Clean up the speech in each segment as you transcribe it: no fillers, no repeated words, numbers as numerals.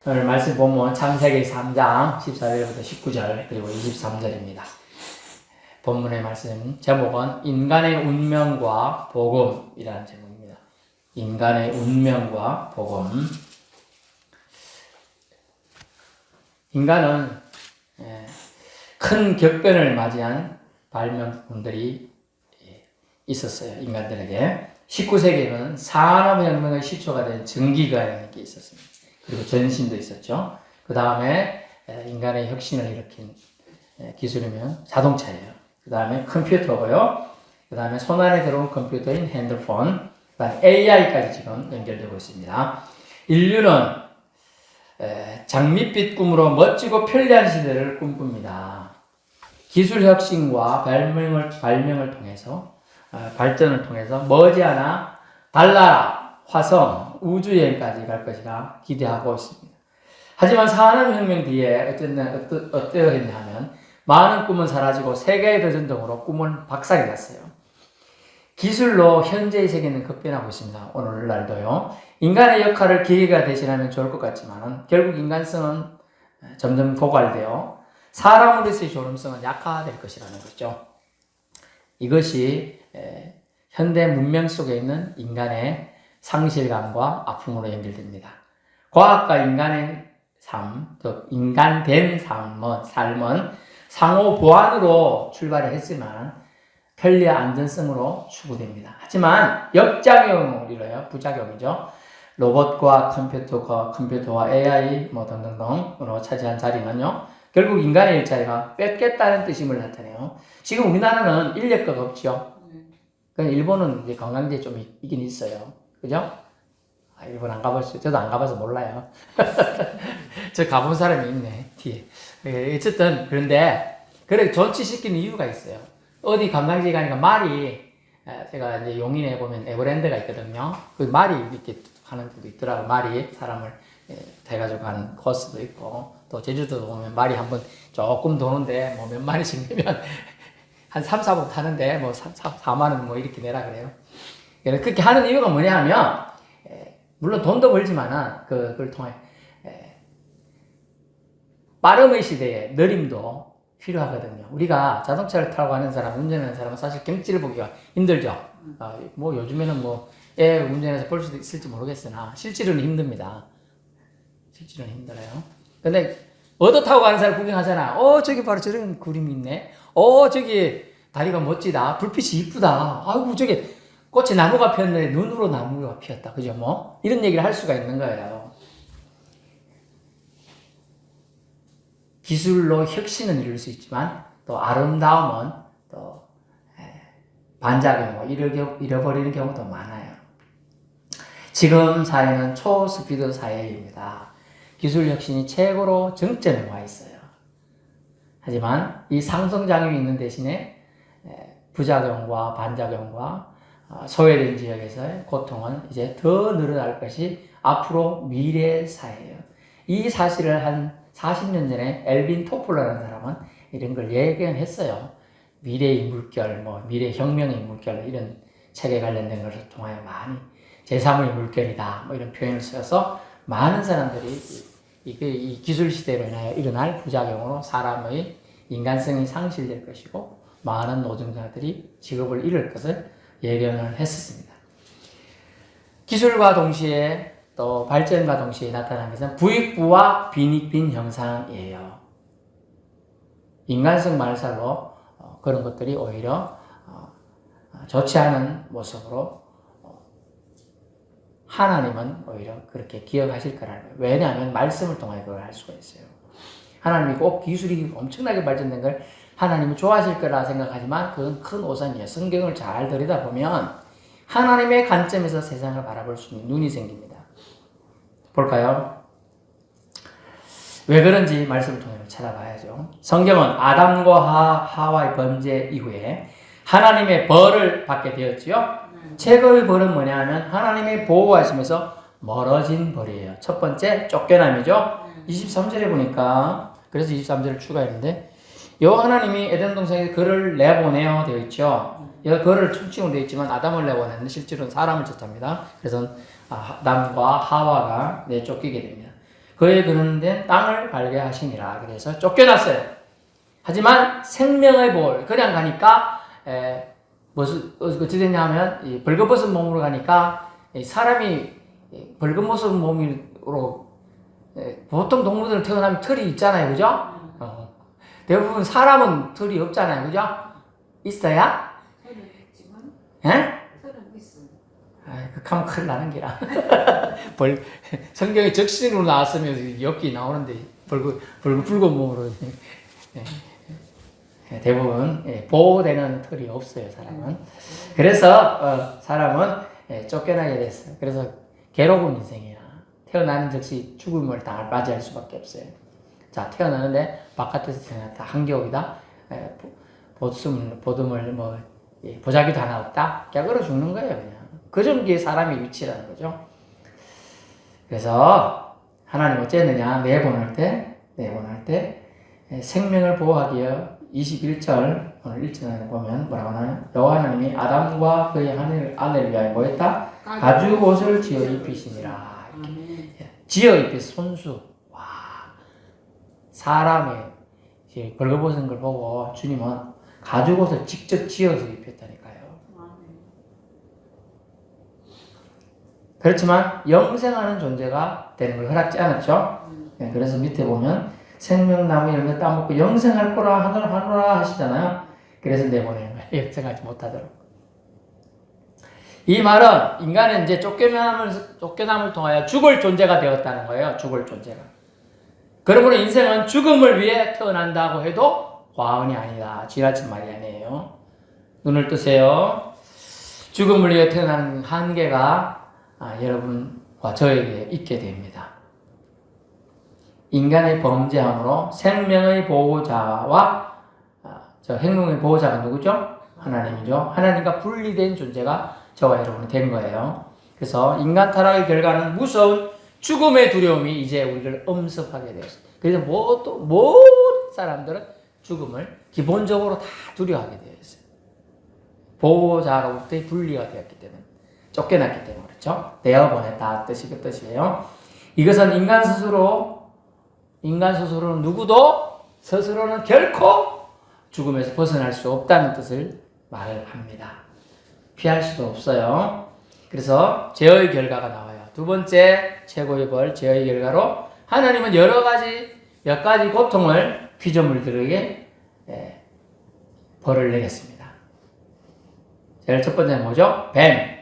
오늘 말씀 본문 창세기 3장 14절부터 19절 그리고 23절입니다. 본문의 말씀 제목은 인간의 운명과 복음이라는 제목입니다. 인간의 운명과 복음. 인간은 큰 격변을 맞이한 발명품들이 있었어요. 인간들에게. 19세기에는 산업혁명의 시초가 된 전기가라는 게 있었습니다. 그리고 전신도 있었죠. 그 다음에 인간의 혁신을 일으킨 기술이면 자동차예요. 그 다음에 컴퓨터고요. 그 다음에 손안에 들어온 컴퓨터인 핸드폰, 그 다음에 AI까지 지금 연결되고 있습니다. 인류는 장밋빛 꿈으로 멋지고 편리한 시대를 꿈꿉니다. 기술 혁신과 발명을 통해서 발전을 통해서 머지않아 달나라, 화성, 우주여행까지 갈 것이라 기대하고 있습니다. 하지만 산업혁명 뒤에 어떠했냐 하면 많은 꿈은 사라지고 세계의 대전통으로 꿈은 박살이 났어요. 기술로 현재의 세계는 급변하고 있습니다. 오늘날도요. 인간의 역할을 기계가 대신하면 좋을 것 같지만 결국 인간성은 점점 고갈되어 사람으로서의 존엄성은 약화될 것이라는 거죠. 이것이 현대 문명 속에 있는 인간의 상실감과 아픔으로 연결됩니다. 과학과 인간의 삶, 즉 인간된 삶은 상호 보완으로 출발했지만 편리와 안전성으로 추구됩니다. 하지만 역작용으로 이뤄요. 부작용이죠. 로봇과 컴퓨터와 AI 등등등으로 차지한 자리는요. 결국 인간의 일자리가 뺏겠다는 뜻임을 나타내요. 지금 우리나라는 인력거가 없죠. 일본은 이제 관광지에 좀 있긴 있어요. 그죠? 일본 안 가봤어요. 저도 안 가봐서 몰라요. 저 가본 사람이 있네, 뒤에. 어쨌든, 그런데, 그렇게 존치시키는 이유가 있어요. 어디 관광지 가니까 말이, 제가 이제 용인에 보면 에버랜드가 있거든요. 그 말이 이렇게 하는 데도 있더라고요. 말이 사람을 돼가지고 가는 코스도 있고, 또 제주도 보면 말이 한번 조금 도는데, 뭐 몇 마리씩 내면, 한 3, 4번 타는데, 뭐 4만원 뭐 이렇게 내라 그래요. 그렇게 하는 이유가 뭐냐 하면, 물론 돈도 벌지만은, 그걸 통해, 빠름의 시대에 느림도 필요하거든요. 우리가 자동차를 타고 가는 사람, 운전하는 사람은 사실 경치를 보기가 힘들죠. 뭐 요즘에는 애 운전해서 볼 수도 있을지 모르겠으나, 실제로는 힘듭니다. 실제로는 힘들어요. 근데, 얻어 타고 가는 사람 구경하잖아. 저기 바로 저런 그림이 있네. 저기 다리가 멋지다. 불빛이 이쁘다. 아이고, 저기, 꽃에 나무가 피었는데 눈으로 나무가 피었다. 그죠? 이런 얘기를 할 수가 있는 거예요. 기술로 혁신은 이룰 수 있지만, 또 아름다움은 또, 반작용, 잃어버리는 경우도 많아요. 지금 사회는 초스피드 사회입니다. 기술 혁신이 최고로 정점에 와 있어요. 하지만 이 상승작용이 있는 대신에 부작용과 반작용과 소외된 지역에서의 고통은 이제 더 늘어날 것이 앞으로 미래 사회예요. 이 사실을 한 40년 전에 엘빈 토플러라는 사람은 이런 걸 예견했어요. 미래의 물결, 미래혁명의 물결 이런 책에 관련된 것을 통하여 많이 제3의 물결이다 이런 표현을 써서 많은 사람들이 이 기술 시대로 인하여 일어날 부작용으로 사람의 인간성이 상실될 것이고 많은 노동자들이 직업을 잃을 것을 예견을 했었습니다. 기술과 동시에 또 발전과 동시에 나타나는 것은 부익부와 빈익빈 형상이에요. 인간성 말살로 그런 것들이 오히려 좋지 않은 모습으로 하나님은 오히려 그렇게 기억하실 거라는 거예요. 왜냐하면 말씀을 통해 그걸 할 수가 있어요. 하나님이 꼭 기술이 엄청나게 발전된 걸 하나님이 좋아하실 거라 생각하지만 그건 큰 오산이에요. 성경을 잘 들여다보면 하나님의 관점에서 세상을 바라볼 수 있는 눈이 생깁니다. 볼까요? 왜 그런지 말씀을 통해 찾아봐야죠. 성경은 아담과 하와의 범죄 이후에 하나님의 벌을 받게 되었지요. 최고의 벌은 뭐냐 하면 하나님의 보호하시면서 멀어진 벌이에요. 첫 번째 쫓겨남이죠. 23절에 보니까 그래서 23절을 추가했는데 하나님이 에덴 동산에 그를 내보내어 되어 있죠. 그를 충칭으로 되어 있지만 아담을 내보냈는데 실제로는 사람을 뜻합니다. 그래서 아담과 하와가 내쫓기게 됩니다. 그에 그런 데 땅을 발견하시니라. 그래서 쫓겨났어요. 하지만 생명의 보호, 그냥 가니까 어찌 됐냐면 이 벌거벗은 몸으로 가니까 사람이 벌거벗은 몸으로 보통 동물들은 태어나면 털이 있잖아요, 그죠? 대부분 사람은 털이 없잖아요, 그죠? 있어야? 털은 있지만. 예? 털은 있어. 극하면 큰일 나는 기라. 성경에 적신으로 나왔으면 엽기 나오는데 붉은 몸으로 대부분 보호되는 털이 없어요, 사람은. 그래서 사람은 쫓겨나게 됐어요. 그래서 괴로운 인생이야. 태어나는 즉시 죽음을 맞이할 수밖에 없어요. 자, 태어나는데 바깥에서 태어났다. 한겨울이다. 보듬을 보자기도 하나 없다. 깨그러 죽는 거예요, 그냥. 그 정도의 사람의 위치라는 거죠. 그래서 하나님 어쨌느냐, 내보낼 때 생명을 보호하기 위해 21절 오늘 1절에 보면 뭐라고 하나요? 여호와 하나님이 아담과 그의 아내를 위하여 뭐 했다? 가죽 옷을 지어 입히시니라. 지어 입히 손수. 와, 사람의 벌거벗은 걸 보고 주님은 가죽 옷을 직접 지어서 입혔다니까요. 그렇지만 영생하는 존재가 되는 걸 허락지 않았죠. 그래서 밑에 보면 생명나무 열매 따먹고 영생할 거라 하노라 하시잖아요. 그래서 내보내는 거예요. 영생하지 못하도록. 이 말은 인간은 이제 쫓겨남을 통하여 죽을 존재가 되었다는 거예요. 죽을 존재가. 그러므로 인생은 죽음을 위해 태어난다고 해도 과언이 아니다. 지나친 말이 아니에요. 눈을 뜨세요. 죽음을 위해 태어난 한계가 여러분과 저에게 있게 됩니다. 인간의 범죄함으로 생명의 보호자와 생명의 보호자가 누구죠? 하나님이죠. 하나님과 분리된 존재가 저와 여러분이 된 거예요. 그래서 인간 타락의 결과는 무서운 죽음의 두려움이 이제 우리를 엄습하게 되었어요. 그래서 모든 사람들은 죽음을 기본적으로 다 두려워하게 되어 있어요. 보호자로부터의 분리가 되었기 때문에, 쫓겨났기 때문에. 그렇죠? 내어보냈다 뜻이 그 뜻이에요. 이것은 인간 스스로는 누구도 스스로는 결코 죽음에서 벗어날 수 없다는 뜻을 말합니다. 피할 수도 없어요. 그래서 제어의 결과가 나와요. 두 번째 최고의 벌, 제어의 결과로 하나님은 몇 가지 고통을 피조물들에게 벌을 내렸습니다. 제일 첫 번째는 뭐죠? 뱀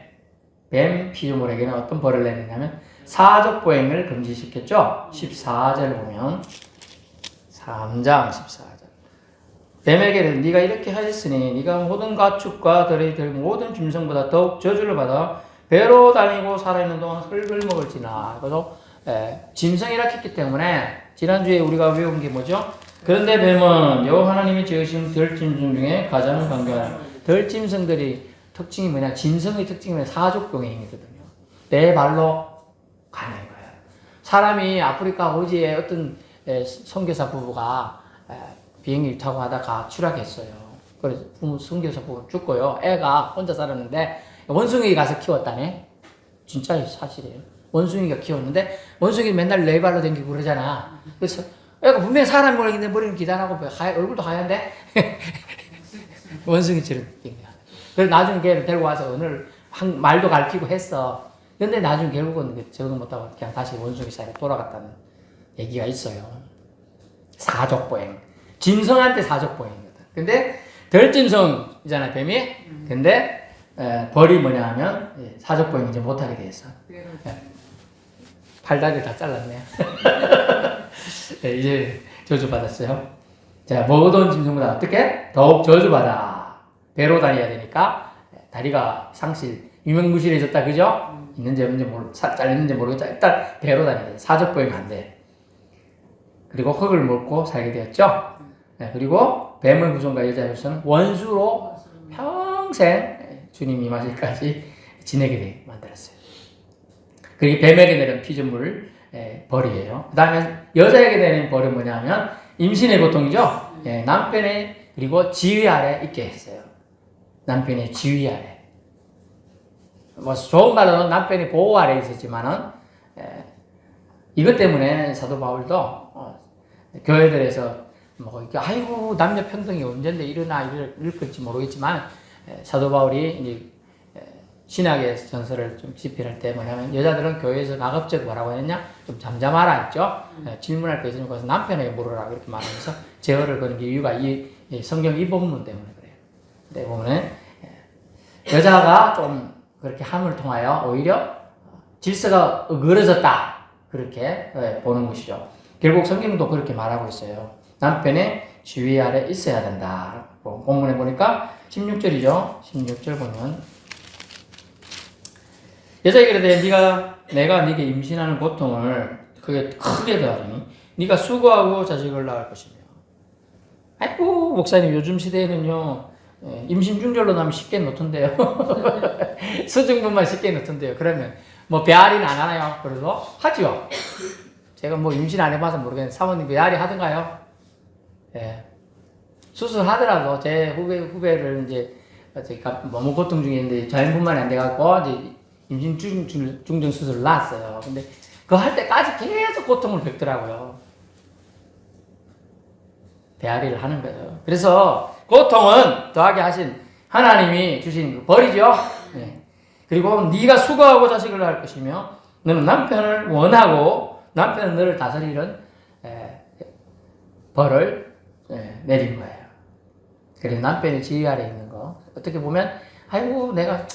피조물에게는 어떤 벌을 내렸냐면 사족보행을 금지시켰죠. 14절을 보면 3장 14절 뱀에게는 네가 이렇게 하였으니 네가 모든 가축과 들의 모든 짐승보다 더욱 저주를 받아 배로 다니고 살아있는 동안 흙을 먹을지나. 그래서 짐승이라 했기 때문에 지난주에 우리가 외운 게 뭐죠? 그런데 뱀은 여호와 하나님이 지으신 들짐승 중에 가장 강경한 들짐승들이 특징이 뭐냐? 짐승의 특징은 사족보행이거든요. 내 발로 가는 거예요. 사람이 아프리카 오지에 어떤 선교사 부부가 비행기 타고 하다가 추락했어요. 그래서 선교사 부부 죽고요. 애가 혼자 살았는데 원숭이가 가서 키웠다네. 진짜 사실이에요. 원숭이가 키웠는데 원숭이 맨날 네 발로 다니고 그러잖아. 그래서 애가 분명히 사람 모양인데 머리는 기다랗고 얼굴도 하얀데 원숭이처럼. 그래서 나중에 걔를 데리고 와서 오늘 말도 가르치고 했어. 근데 나중에 결국은 적응 못하고 그냥 다시 원숭이 사이로 돌아갔다는 얘기가 있어요. 사족보행. 짐승한테 사족보행이거든. 근데 덜짐승이잖아요, 뱀이. 근데 벌이 뭐냐 하면 사족보행 이제 못하게 돼 있어. 팔다리를 다 잘랐네요. 이제 저주받았어요. 자, 모든 짐승보다 어떻게? 더욱 저주받아. 배로 다녀야 되니까 다리가 유명무실해졌다, 그죠? 있는지 없는지 잘렸는지 모르겠다. 일단 배로 다녀야 돼. 사족보행 안 돼. 그리고 흙을 먹고 살게 되었죠. 그리고 뱀의 후손과 여자로서는 원수로 평생 주님 임하실까지 지내게 만들었어요. 그리고 뱀에게 내린 피조물 벌이에요. 그 다음에 여자에게 내린 벌은 뭐냐면 임신의 고통이죠. 남편의 그리고 지휘 아래 있게 했어요. 남편의 지휘 아래. 뭐 좋은 말로는 남편이 보호 아래 있었지만은 이것 때문에 사도 바울도 교회들에서 뭐 이렇게 아이고 남녀 평등이 언젠데 이럴 걸지 모르겠지만 사도 바울이 이제 신학의 전설을 좀 집필할 때 뭐냐면 여자들은 교회에서 가급적 뭐라고 했냐 좀 잠잠하라 했죠. 질문할 거 있으면 거기서 남편에게 물으라 이렇게 말하면서 제어를 거는 게 이유가 이 성경 이 본문 때문에 그래요. 근데 보면은 여자가 좀 그렇게 함을 통하여 오히려 질서가 어그러졌다 그렇게 보는 것이죠. 결국 성경도 그렇게 말하고 있어요. 남편의 지위 아래 있어야 된다. 본문에 보니까 16절이죠. 16절 보면 여자에게 이르되 내가 네게 임신하는 고통을 크게 더하리니 네가 수고하고 자식을 낳을 것이며. 아이고 목사님 요즘 시대에는요 임신 중절로 나면 쉽게 놓던데요. 수중분만 쉽게 놓던데요. 그러면 뭐 배앓이는 안 하나요? 그래도 하죠. 제가 뭐 임신 안 해봐서 모르겠는데 사모님 배앓이 하던가요? 예. 수술하더라도 제 후배를 이제 너무 고통 중에 있는데 자연분만이 안 돼갖고 이제 임신 중증 수술을 낳았어요. 근데 그거 할 때까지 계속 고통을 겪더라고요. 배앓이를 하는 거예요. 그래서 고통은 더하게 하신 하나님이 주신 그 벌이죠. 네. 그리고 네가 수고하고 자식을 낳을 것이며 너는 남편을 원하고 남편은 너를 다스리는 벌을 내린 거예요. 그래서 남편의 지휘 아래 있는 거 어떻게 보면 아이고 내가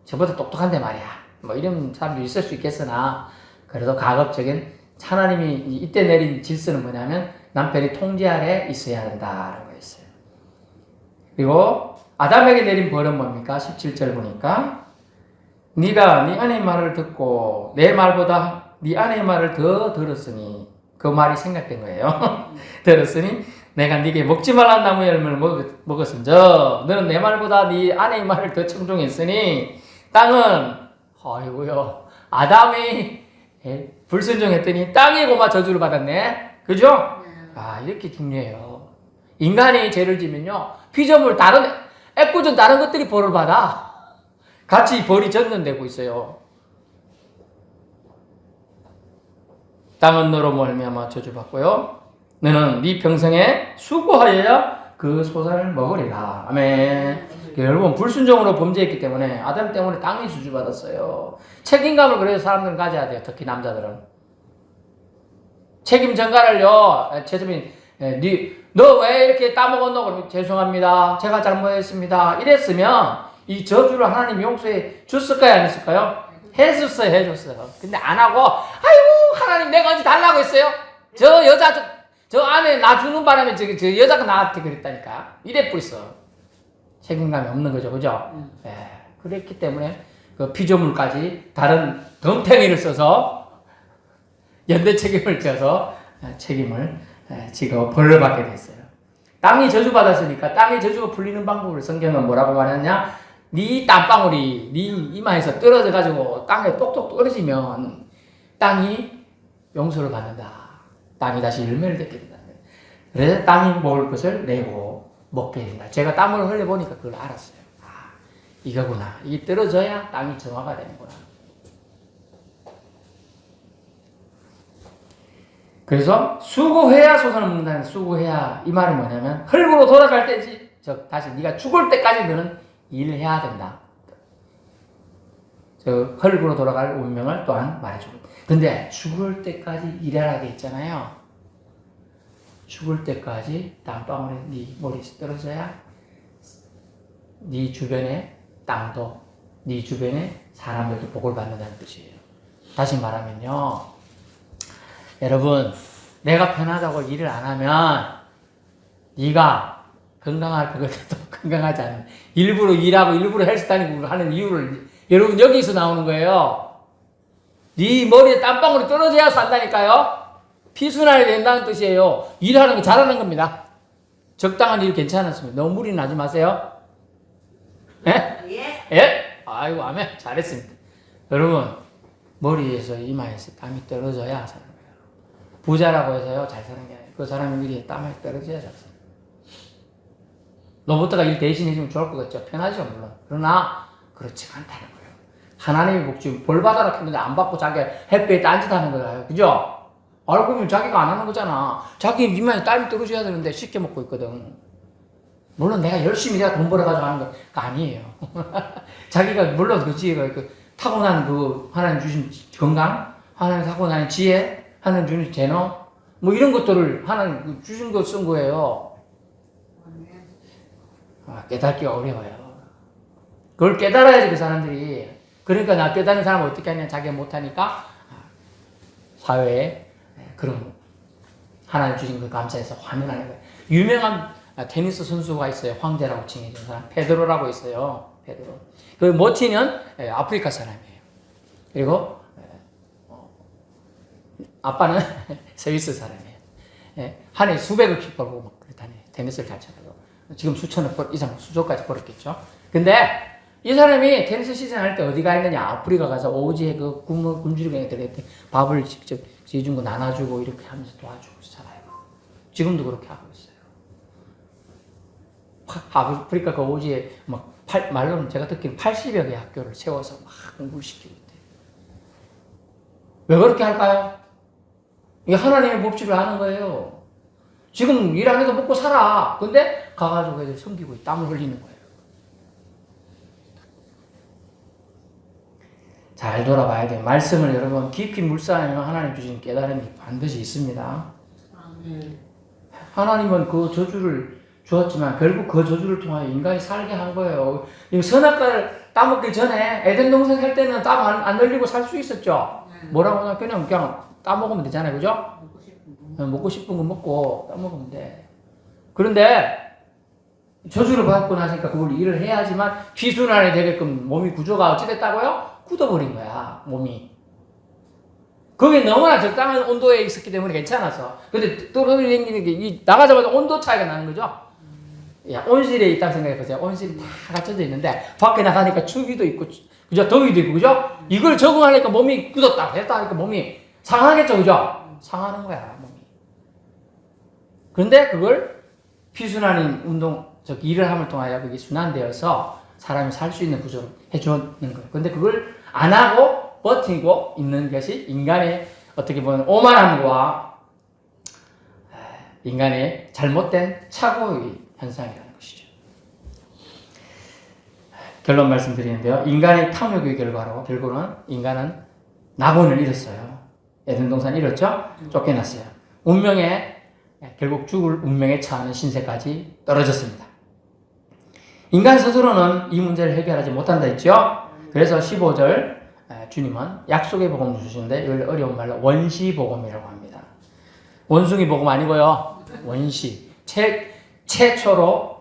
저보다 똑똑한데 말이야 뭐 이런 사람도 있을 수 있겠으나 그래도 가급적인 하나님이 이때 내린 질서는 뭐냐면 남편이 통제 아래 있어야 한다는 거였어요. 그리고 아담에게 내린 벌은 뭡니까? 17절 보니까 네가 네 아내의 말을 듣고 내 말보다 네 아내의 말을 더 들었으니 그 말이 생각된 거예요. 들었으니 내가 네게 먹지 말란 나무 열매를 먹었은즉 너는 내 말보다 네 아내의 말을 더 청종했으니 땅은 아이고요 아담이 불순종했더니 땅이 고마 저주를 받았네. 그죠? 아 이렇게 중요해요. 인간이 죄를 지면요 피조물 다른 애꿎은 다른 것들이 벌을 받아. 같이 벌이 전전되고 있어요. 땅은 너로 말미암아 저주받고요 너는 네 평생에 수고하여야 그 소산을 먹으리라. 아멘. 여러분 불순종으로 범죄했기 때문에 아담 때문에 땅이 저주받았어요. 책임감을 그래서 사람들은 가져야 돼요. 특히 남자들은 책임 전가를요. 최수민 너 왜 이렇게 따먹었노? 그러면 죄송합니다. 제가 잘못했습니다. 이랬으면 이 저주를 하나님 용서해 줬을까요? 안 했을까요? 해줬어요. 근데 안 하고 아이고 하나님 내가 언제 달라고 했어요? 저 여자 저 안에 나 주는 바람에 저 여자가 나한테 그랬다니까. 이래 뿌렸어. 책임감이 없는 거죠. 그죠? 그랬기 때문에 그 피조물까지 다른 덤탱이를 써서 연대 책임을 져서 책임을 지고 벌을 받게 됐어요. 땅이 저주받았으니까 땅의 저주가 풀리는 방법을 성경은 뭐라고 말하냐? 네 땀방울이 네 이마에서 떨어져 가지고 땅에 똑똑 떨어지면 땅이 용서를 받는다. 땅이 다시 열매를 맺게 된다. 그래서 땅이 먹을 것을 내고 먹게 된다. 제가 땀을 흘려보니까 그걸 알았어요. 아, 이거구나. 이게 떨어져야 땅이 정화가 되는구나. 그래서 수고해야 소산을 먹는다는 수고해야 이 말이 뭐냐면 흙으로 돌아갈 때지 즉 다시 네가 죽을 때까지 너는 일해야 된다. 저 흙으로 돌아갈 운명을 또한 말해주고 근데 죽을 때까지 일하라 돼 있잖아요. 죽을 때까지 땀방울에 네 머리에서 떨어져야 네 주변의 땅도 네 주변의 사람들도 복을 받는다는 뜻이에요. 다시 말하면요. 여러분 내가 편하다고 일을 안 하면 네가 건강할 것 같아도 건강하지 않은 일부러 일하고 일부러 헬스 다니고 하는 이유를 여러분 여기서 나오는 거예요. 네 머리에 땀방울이 떨어져야 산다니까요. 피순환이 된다는 뜻이에요. 일하는 거 잘하는 겁니다. 적당한 일 괜찮았습니다. 너무 무리 나지 마세요. 예? 예? 아이고 아멘 잘했습니다. 여러분 머리에서 이마에서 땀이 떨어져야 사는 거예요. 부자라고 해서요 잘 사는 게 아니에요. 그 사람의 머리에 땀이 떨어져야 잘 사는 거예요. 로봇가 일 대신 해주면 좋을 것 같죠. 편하죠 물론. 그러나 그렇지가 않다는 거예요. 하나님의 복지 벌 받아라 했는데 안 받고 자기 햇볕에 딴짓하는 거예요. 그죠? 알고 보면 자기가 안 하는 거잖아. 자기 입맛에 땀이 떨어져야 되는데 쉽게 먹고 있거든. 물론 내가 열심히 내가 돈 벌어가지고 하는 거 아니에요. 자기가 물론 그 지혜가 그 타고난 그 하나님 주신 건강, 하나님 타고난 지혜, 하나님 주신 재능, 뭐 이런 것들을 하나님 주신 거 쓴 거예요. 깨닫기가 어려워요. 그걸 깨달아야지 그 사람들이. 그러니까 나 깨닫는 사람은 어떻게 하냐, 자기가 못하니까 사회에 그런 하나님 주신 그 감사해서 환영하는 거예요. 유명한 테니스 선수가 있어요. 황제라고 칭해진 사람. 페드로라고 있어요. 페드로. 그 모친은 아프리카 사람이에요. 그리고 아빠는 스위스 사람이에요. 한 해 수백억씩 벌고 막 그렇다네. 테니스를 잘 쳐서. 지금 수천억 이상 수조까지 벌었겠죠. 근데 이 사람이 테니스 시즌 할 때 어디 가 있느냐? 아프리카 가서 오지에 그 굶주리게 밥을 직접 지어준 거 나눠주고 이렇게 하면서 도와주고 살아요. 지금도 그렇게 하고 있어요. 아프리카 그 오지에 말로는 제가 듣기는 80여 개 학교를 세워서 막 공부를 시키고 있대요. 왜 그렇게 할까요? 이게 하나님의 법칙을 아는 거예요. 지금 일 안 해도 먹고 살아. 근데 가가지고 애들 섬기고 땀을 흘리는 거예요. 잘 돌아봐야 돼요. 말씀을 여러분 깊이 묵상하면 하나님 주신 깨달음이 반드시 있습니다. 하나님은 그 저주를 주었지만 결국 그 저주를 통하여 인간이 살게 한 거예요. 선악과를 따먹기 전에 에덴 동산 살 때는 땀 안 흘리고 살 수 있었죠. 뭐라고 하나 그냥 따먹으면 되잖아요. 그죠? 먹고 싶은 거 먹고 따먹으면 돼. 그런데 저주를 받고 나니까 그걸 일을 해야지만 피순환이 되게끔 몸이 구조가 어찌 됐다고요? 굳어버린 거야, 몸이. 거기에 너무나 적당한 온도에 있었기 때문에 괜찮아서. 근데 떨어져 생기는 게, 나가자마자 온도 차이가 나는 거죠? 야, 온실에 있다고 생각해 보세요. 온실이 다 갖춰져 있는데, 밖에 나가니까 추위도 있고, 그죠? 더위도 있고, 그죠? 이걸 적응하니까 몸이 굳었다, 됐다 하니까 몸이 상하겠죠, 그죠? 상하는 거야, 몸이. 그런데 그걸 피순환인 일을 함을 통하여 그게 순환되어서 사람이 살 수 있는 구조를 해주는 거예요. 근데 그걸 안 하고 버티고 있는 것이 인간의 어떻게 보면 오만함과 인간의 잘못된 착오의 현상이라는 것이죠. 결론 말씀드리는데요. 인간의 탐욕의 결과로 결국은 인간은 낙원을 잃었어요. 에덴 동산을 잃었죠? 쫓겨났어요. 결국 죽을 운명에 처하는 신세까지 떨어졌습니다. 인간 스스로는 이 문제를 해결하지 못한다 했죠? 그래서 15절 주님은 약속의 복음을 주시는데 이걸 어려운 말로 원시 복음이라고 합니다. 원숭이 복음 아니고요. 원시. 최초로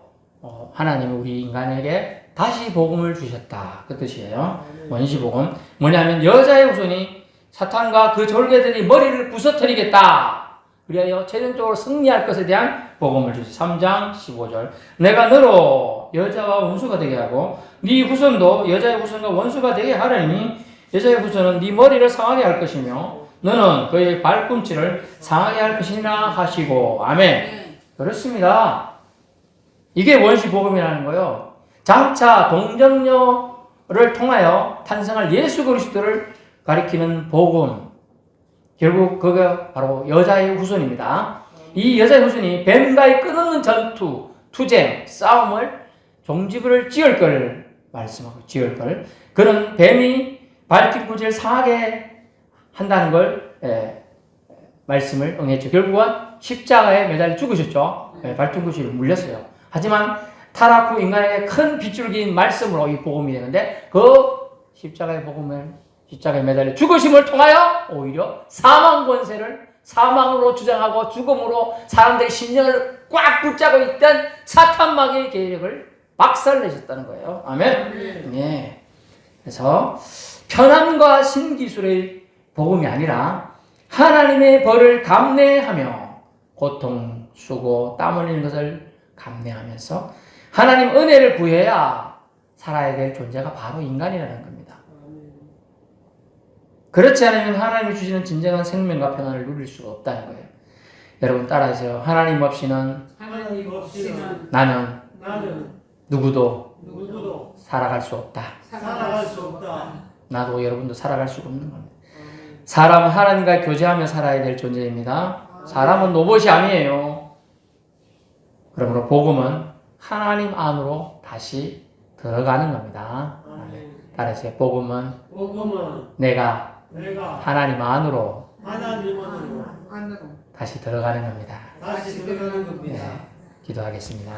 하나님이 우리 인간에게 다시 복음을 주셨다. 그 뜻이에요. 원시 복음. 뭐냐면 여자의 후손이 사탄과 그 졸개들이 머리를 부서뜨리겠다. 그리하여 최종적으로 승리할 것에 대한 복음을 주시. 3장 15절. 내가 너로 여자와 원수가 되게 하고 네 후손도 여자의 후손과 원수가 되게 하려니 여자의 후손은 네 머리를 상하게 할 것이며 너는 그의 발꿈치를 상하게 할 것이라 하시고. 아멘. 그렇습니다. 이게 원시 복음이라는 거예요. 장차 동정녀를 통하여 탄생할 예수 그리스도를 가리키는 복음. 결국 그가 바로 여자의 후손입니다. 이 여자의 후손이 뱀과의 끊없는 전투, 투쟁, 싸움을 종지부를 지을 걸 말씀하고 지을 걸. 그는 뱀이 발뒤꿈치를 상하게 한다는 걸 말씀을 응했죠. 결국은 십자가에 매달려 죽으셨죠. 발뒤꿈치를 물렸어요. 하지만 타락 후 인간에게 큰 빗줄기인 말씀으로 이 복음이 되는데 그 십자가의 복음을 십자가에 매달려 죽으심을 통하여 오히려 사망 권세를 사망으로 주장하고 죽음으로 사람들의 심령을 꽉 붙잡고 있던 사탄 마귀의 계력을 박살내셨다는 거예요. 아멘. 네. 그래서 편함과 신기술의 복음이 아니라 하나님의 벌을 감내하며 고통, 수고, 땀 흘리는 것을 감내하면서 하나님 은혜를 구해야 살아야 될 존재가 바로 인간이라는 겁니다. 그렇지 않으면 하나님이 주시는 진정한 생명과 평안을 누릴 수가 없다는 거예요. 여러분 따라하세요. 하나님 없이는 나는 누구도 살아갈 수 없다. 살아갈 수 없다. 나도 여러분도 살아갈 수가 없는 겁니다. 사람은 하나님과 교제하며 살아야 될 존재입니다. 사람은 로봇이 아니에요. 그러므로 복음은 하나님 안으로 다시 들어가는 겁니다. 따라서 복음은 복음은 내가 내가 하나님 안으로 하나님으로 안으로 다시 들어가는 겁니다. 다시 들어가는 겁니다. 기도하겠습니다.